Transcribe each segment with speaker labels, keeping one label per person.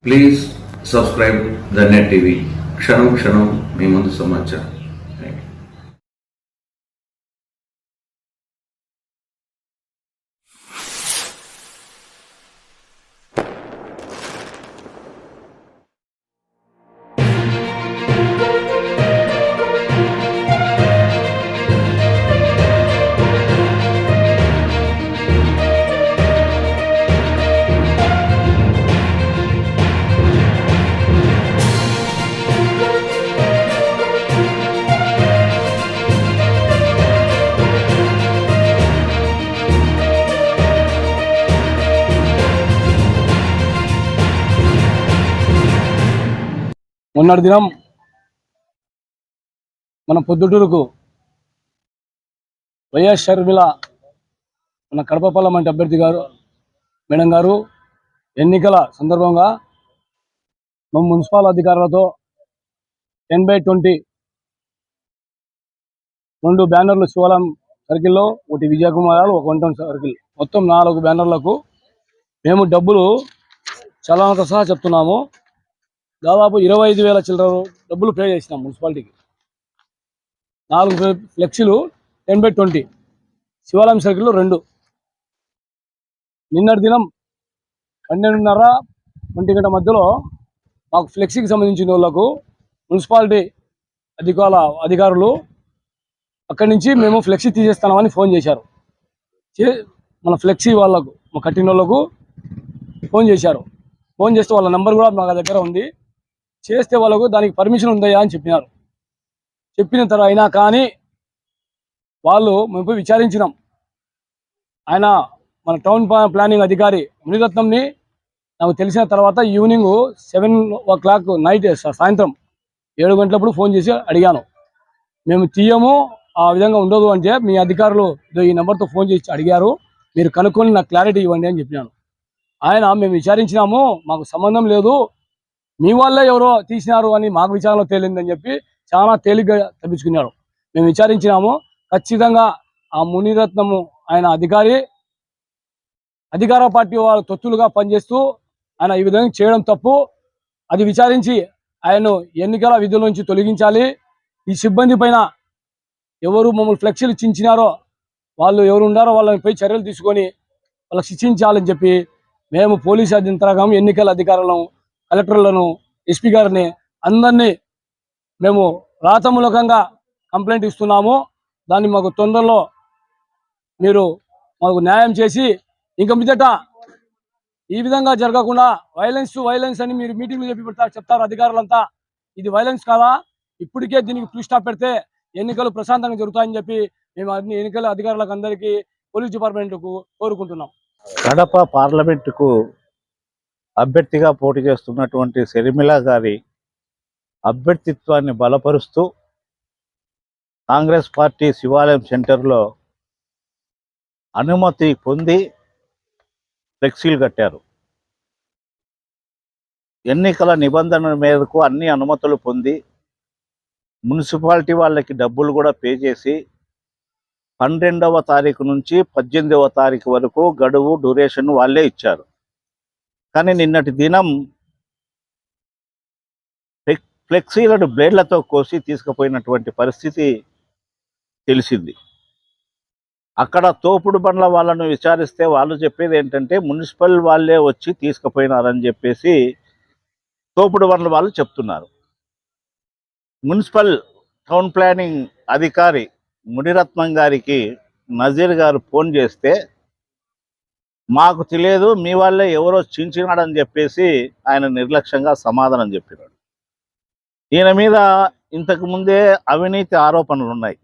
Speaker 1: Please subscribe the net TV. క్షణం క్షణం మీ ముందు సమాచారం.
Speaker 2: మొన్నటి దినం మన పొద్దుటూరుకు వైఎస్ షర్మిల మన కడప పార్లమెంట్ అభ్యర్థి గారు మేడం గారు ఎన్నికల సందర్భంగా మన మున్సిపల్ అధికారులతో 10/20 2 బ్యానర్లు శివాలయం సర్కిల్లో, ఒకటి విజయకుమారాలు, ఒక వంటం సర్కిల్, మొత్తం 4 బ్యానర్లకు మేము డబ్బులు చలానాతో సహా చెప్తున్నాము. దాదాపు 25,000 చిల్లర డబ్బులు పే చేసినాం మున్సిపాలిటీకి. 4 ఫ్లెక్సీలు 10/20 శివాలయం సర్కిల్లో 2. నిన్నటి దినం 12:30 గంట మధ్యలో మాకు ఫ్లెక్సీకి సంబంధించిన వాళ్ళకు మున్సిపాలిటీ అధికారులు అక్కడి నుంచి మేము ఫ్లెక్సీ తీసేస్తామని ఫోన్ చేశారు. మన ఫ్లెక్సీ వాళ్ళకు, మా కట్టిన వాళ్ళకు ఫోన్ చేశారు. ఫోన్ చేస్తే వాళ్ళ నెంబర్ కూడా మా దగ్గర ఉంది. చేస్తే వాళ్ళకు దానికి పర్మిషన్ ఉందయ్యా అని చెప్పినారు. చెప్పిన తర్వాత అయినా కానీ వాళ్ళు మేము విచారించినాం. ఆయన మన టౌన్ ప్లానింగ్ అధికారి మునిరత్నంని నాకు తెలిసిన తర్వాత ఈవినింగ్ 7 నైట్ సాయంత్రం 7 గంటలప్పుడు ఫోన్ చేసి అడిగాను. మేము తీయము, ఆ విధంగా ఉండదు అంటే మీ అధికారులు ఈ నెంబర్తో ఫోన్ చేసి అడిగారు, మీరు కనుక్కొని నాకు క్లారిటీ ఇవ్వండి అని చెప్పినాను. ఆయన మేము విచారించినాము, మాకు సంబంధం లేదు, మీ వాళ్ళే ఎవరో తీసినారు అని మాకు విచారణలో తేలిందని చెప్పి చాలా తేలిగ్గా తప్పించుకున్నాడు. మేము విచారించినాము, ఖచ్చితంగా ఆ మునిరత్నము ఆయన అధికార పార్టీ వాళ్ళు తొత్తులుగా పనిచేస్తూ ఆయన ఈ విధంగా చేయడం తప్పు. అది విచారించి ఆయన్ను ఎన్నికల విధుల నుంచి తొలగించాలి. ఈ సిబ్బంది పైన ఎవరు మమ్మల్ని ఫ్లెక్సీలు చించినారో వాళ్ళు ఎవరు ఉన్నారో వాళ్ళని పై చర్యలు తీసుకొని వాళ్ళకి శిక్షించాలని చెప్పి మేము పోలీసు యంత్రాంగం, ఎన్నికల అధికారులను, కలెక్టర్లను, ఎస్పీ గారిని అందరినీ మేము రాతమూలకంగా కంప్లైంట్ ఇస్తున్నాము. దాన్ని మాకు తొందరలో మీరు మాకు న్యాయం చేసి ఇంక మీదట ఈ విధంగా జరగకుండా వైలెన్స్ అని మీరు మీటింగ్లు చెప్తారు అధికారులంతా. ఇది వైలెన్స్ కాదా? ఇప్పటికే దీనికి ఫుల్ స్టాప్ పెడితే ఎన్నికలు ప్రశాంతంగా జరుగుతాయని చెప్పి మేము అన్ని ఎన్నికల అధికారులకు అందరికీ పోలీస్ డిపార్ట్మెంట్కు కోరుకుంటున్నాం.
Speaker 3: కడప పార్లమెంటుకు అభ్యర్థిగా పోటీ చేస్తున్నటువంటి షర్మిల గారి అభ్యర్థిత్వాన్ని బలపరుస్తూ కాంగ్రెస్ పార్టీ శివాలయం సెంటర్లో అనుమతి పొంది ఫ్లెక్సీలు కట్టారు. ఎన్నికల నిబంధనల మేరకు అన్ని అనుమతులు పొంది మున్సిపాలిటీ వాళ్ళకి డబ్బులు కూడా పే చేసి 12వ తారీఖు నుంచి 18వ తారీఖు వరకు గడువు డ్యూరేషన్ వాళ్ళే ఇచ్చారు. కానీ నిన్నటి దినం ఫ్లెక్సీలను బ్లేడ్లతో కోసి తీసుకుపోయినటువంటి పరిస్థితి తెలిసింది. అక్కడ తోపుడు బండ్ల వాళ్ళను విచారిస్తే వాళ్ళు చెప్పేది ఏంటంటే మున్సిపల్ వాళ్ళే వచ్చి తీసుకుపోయినారని చెప్పేసి తోపుడు బండ్ల వాళ్ళు చెప్తున్నారు. మున్సిపల్ టౌన్ ప్లానింగ్ అధికారి మునిరత్నం గారికి నజీర్ గారు ఫోన్ చేస్తే మాకు తెలియదు, మీ వాళ్ళే ఎవరో చించినాడని చెప్పేసి ఆయన నిర్లక్ష్యంగా సమాధానం చెప్పినాడు. ఈయన మీద ఇంతకు ముందే అవినీతి ఆరోపణలు ఉన్నాయి.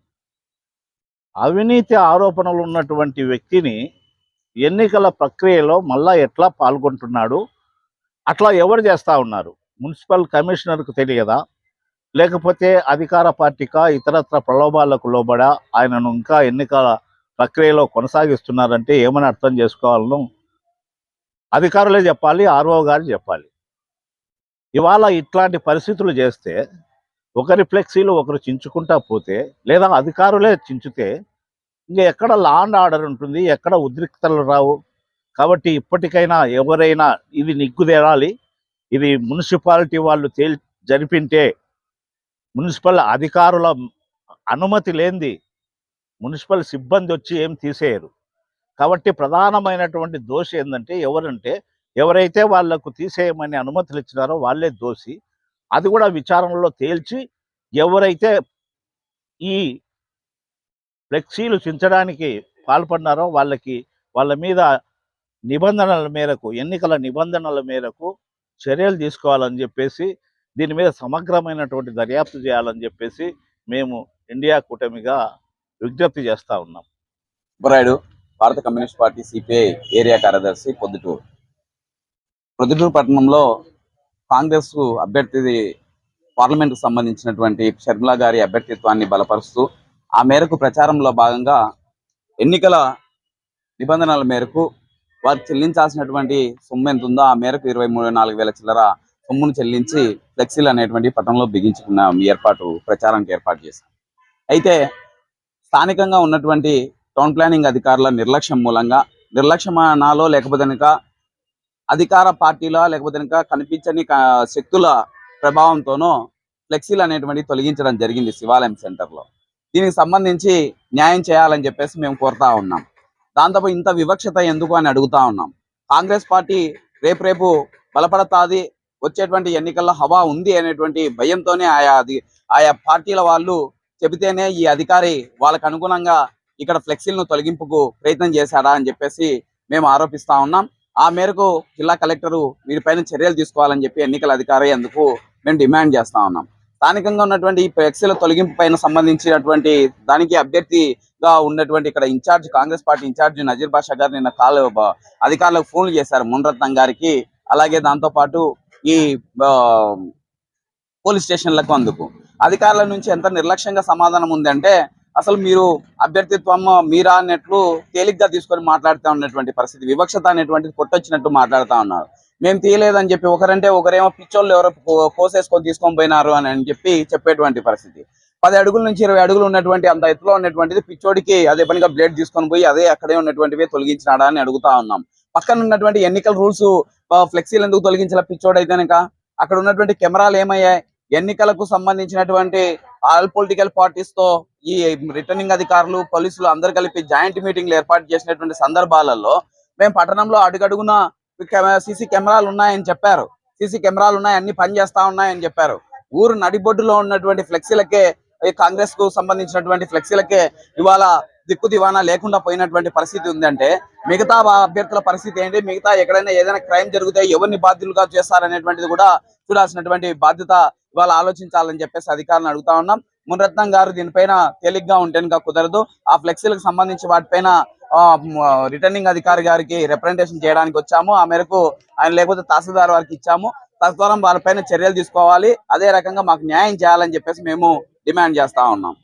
Speaker 3: అవినీతి ఆరోపణలు ఉన్నటువంటి వ్యక్తిని ఎన్నికల ప్రక్రియలో మళ్ళా ఎట్లా పాల్గొంటున్నాడు, అట్లా ఎవరు చేస్తూ ఉన్నారు? మున్సిపల్ కమిషనర్కు తెలియదా? లేకపోతే అధికార పార్టీకా ఇతరత్ర ప్రలోభాలకు లోబడా ఆయనను ఇంకా ఎన్నికల ప్రక్రియలో కొనసాగిస్తున్నారంటే ఏమని అర్థం చేసుకోవాలను అధికారులే చెప్పాలి, ఆర్ఓ గారు చెప్పాలి. ఇవాళ ఇట్లాంటి పరిస్థితులు చేస్తే ఒకరి ఫ్లెక్సీలు ఒకరు చించుకుంటా పోతే, లేదా అధికారులే చించితే ఇంకా ఎక్కడ లా అండ్ ఆర్డర్ ఉంటుంది, ఎక్కడ ఉద్రిక్తలు రావు. కాబట్టి ఇప్పటికైనా ఎవరైనా ఇది నిగ్గుదేరాలి. ఇది మున్సిపాలిటీ వాళ్ళు జరిపింటే మున్సిపల్ అధికారుల అనుమతి లేనిది మున్సిపల్ సిబ్బంది వచ్చి ఏం తీసేయరు. కాబట్టి ప్రధానమైనటువంటి దోషి ఏంటంటే ఎవరైతే వాళ్లకు తీసేయమని అనుమతులు ఇచ్చినారో వాళ్ళే దోషి. అది కూడా విచారణలో తేల్చి ఎవరైతే ఈ ఫ్లెక్సీలు చించడానికి పాల్పడినారో వాళ్ళ మీద నిబంధనల మేరకు, ఎన్నికల నిబంధనల మేరకు చర్యలు తీసుకోవాలని చెప్పేసి, దీని మీద సమగ్రమైనటువంటి దర్యాప్తు చేయాలని చెప్పేసి మేము ఇండియా కూటమిగా విజ్ఞప్తి చేస్తా ఉన్నాం.
Speaker 4: సుబ్బరాయుడు, భారత కమ్యూనిస్ట్ పార్టీ సిపిఐ ఏరియా కార్యదర్శి, పొద్దుటూరు పట్టణంలో కాంగ్రెస్ అభ్యర్థి పార్లమెంట్కు సంబంధించినటువంటి షర్మిలా గారి అభ్యర్థిత్వాన్ని బలపరుస్తూ ఆ మేరకు ప్రచారంలో భాగంగా ఎన్నికల నిబంధనల మేరకు వారు చెల్లించాల్సినటువంటి సొమ్ము ఎంత ఉందో ఆ మేరకు 24,000 చిల్లర సొమ్మును చెల్లించి ఫ్లెక్సీలు అనేటువంటి పట్టణంలో బిగించుకున్న ప్రచారానికి ఏర్పాటు చేశాం. అయితే స్థానికంగా ఉన్నటువంటి టౌన్ ప్లానింగ్ అధికారుల నిర్లక్ష్యమానాలో లేకపోతే కనుక అధికార పార్టీల లేకపోతే కనుక కనిపించని శక్తుల ప్రభావంతోనో ఫ్లెక్సీలు అనేటువంటి తొలగించడం జరిగింది శివాలయం సెంటర్లో. దీనికి సంబంధించి న్యాయం చేయాలని చెప్పేసి మేము కోరుతా ఉన్నాం. దాంతో ఇంత వివక్షత ఎందుకు అని అడుగుతా ఉన్నాం. కాంగ్రెస్ పార్టీ రేపు బలపడతాది, వచ్చేటువంటి ఎన్నికల్లో హవా ఉంది అనేటువంటి భయంతోనే ఆయా పార్టీల వాళ్ళు చెబితేనే ఈ అధికారి వాళ్ళకు అనుగుణంగా ఇక్కడ ఫ్లెక్సీలను తొలగింపుకు ప్రయత్నం చేశాడా అని చెప్పేసి మేము ఆరోపిస్తా ఉన్నాం. ఆ మేరకు జిల్లా కలెక్టరు వీరిపైన చర్యలు తీసుకోవాలని చెప్పి ఎన్నికల అధికారి అందుకు మేము డిమాండ్ చేస్తా ఉన్నాం. స్థానికంగా ఉన్నటువంటి ఈ ఫ్లెక్సీల తొలగింపు పైన సంబంధించినటువంటి దానికి అభ్యర్థిగా ఉన్నటువంటి ఇక్కడ కాంగ్రెస్ పార్టీ ఇన్ఛార్జ్ నజీర్ బాషా గారు నిన్న అధికారులకు ఫోన్లు చేశారు, మున్రత్నం గారికి, అలాగే దాంతో పాటు ఈ పోలీస్ స్టేషన్లకు. అందుకు అధికారుల నుంచి ఎంత నిర్లక్ష్యంగా సమాధానం ఉందంటే అసలు మీరు అభ్యర్థిత్వం మీరా అన్నట్లు తేలిగ్గా తీసుకొని మాట్లాడుతూ ఉన్నటువంటి పరిస్థితి, వివక్షత అనేటువంటిది కొట్టొచ్చినట్టు మాట్లాడుతూ ఉన్నారు. మేము తీయలేదని చెప్పి ఒకరంటే ఒకరేమో పిచ్చోళ్ళు ఎవరో కోసేసుకొని తీసుకొని పోయినారు అని చెప్పి చెప్పేటువంటి పరిస్థితి. 10 అడుగుల నుంచి 20 అడుగులు ఉన్నటువంటి అంత ఎత్తులో ఉన్నటువంటిది పిచ్చోడికి అదే పనిగా బ్లేడ్ తీసుకొని పోయి అక్కడే ఉన్నటువంటివి తొలగించినాడా అని అడుగుతా ఉన్నాం. పక్కన ఉన్నటువంటి ఎన్నికల రూల్స్ ఫ్లెక్సీలు ఎందుకు తొలగించాల పిచ్చోడు అయితేనక? అక్కడ ఉన్నటువంటి కెమెరాలు ఏమయ్యాయి? ఎన్నికలకు సంబంధించినటువంటి ఆల్ పొలిటికల్ పార్టీస్ తో ఈ రిటర్నింగ్ అధికారులు, పోలీసులు అందరు కలిపి జాయింట్ మీటింగ్లు ఏర్పాటు చేసినటువంటి సందర్భాలలో మేము పట్టణంలో అడుగడుగున సీసీ కెమెరాలు ఉన్నాయని చెప్పారు. సీసీ కెమెరాలు ఉన్నాయి, అన్ని పనిచేస్తా ఉన్నాయని చెప్పారు. ఊరు నడిబొడ్డులో ఉన్నటువంటి ఫ్లెక్సీలకే, కాంగ్రెస్ కు సంబంధించినటువంటి ఫ్లెక్సీలకే ఇవాళ దిక్కు దివానా లేకుండా పోయినటువంటి పరిస్థితి ఉందంటే మిగతా అభ్యర్థుల పరిస్థితి ఏంటి? మిగతా ఎక్కడైనా ఏదైనా క్రైమ్ జరిగితే ఎవరిని బాధ్యులుగా చేస్తారనేటువంటిది కూడా చూడాల్సినటువంటి బాధ్యత ఇవాళ ఆలోచించాలని చెప్పేసి అధికారులను అడుగుతా ఉన్నాం. మున్రత్నం గారు దీనిపైన తేలిగ్గా ఉంటేనుక కుదరదు. ఆ ఫ్లెక్సీలకు సంబంధించి వాటిపైన రిటర్నింగ్ అధికారి గారికి రిప్రజెంటేషన్ చేయడానికి వచ్చాము. ఆ మేరకు ఆయన లేకపోతే తహసీల్దార్ వారికి ఇచ్చాము. తద్వారా వాళ్ళపైన చర్యలు తీసుకోవాలి, అదే రకంగా మాకు న్యాయం చేయాలని చెప్పేసి మేము డిమాండ్ చేస్తా ఉన్నాం.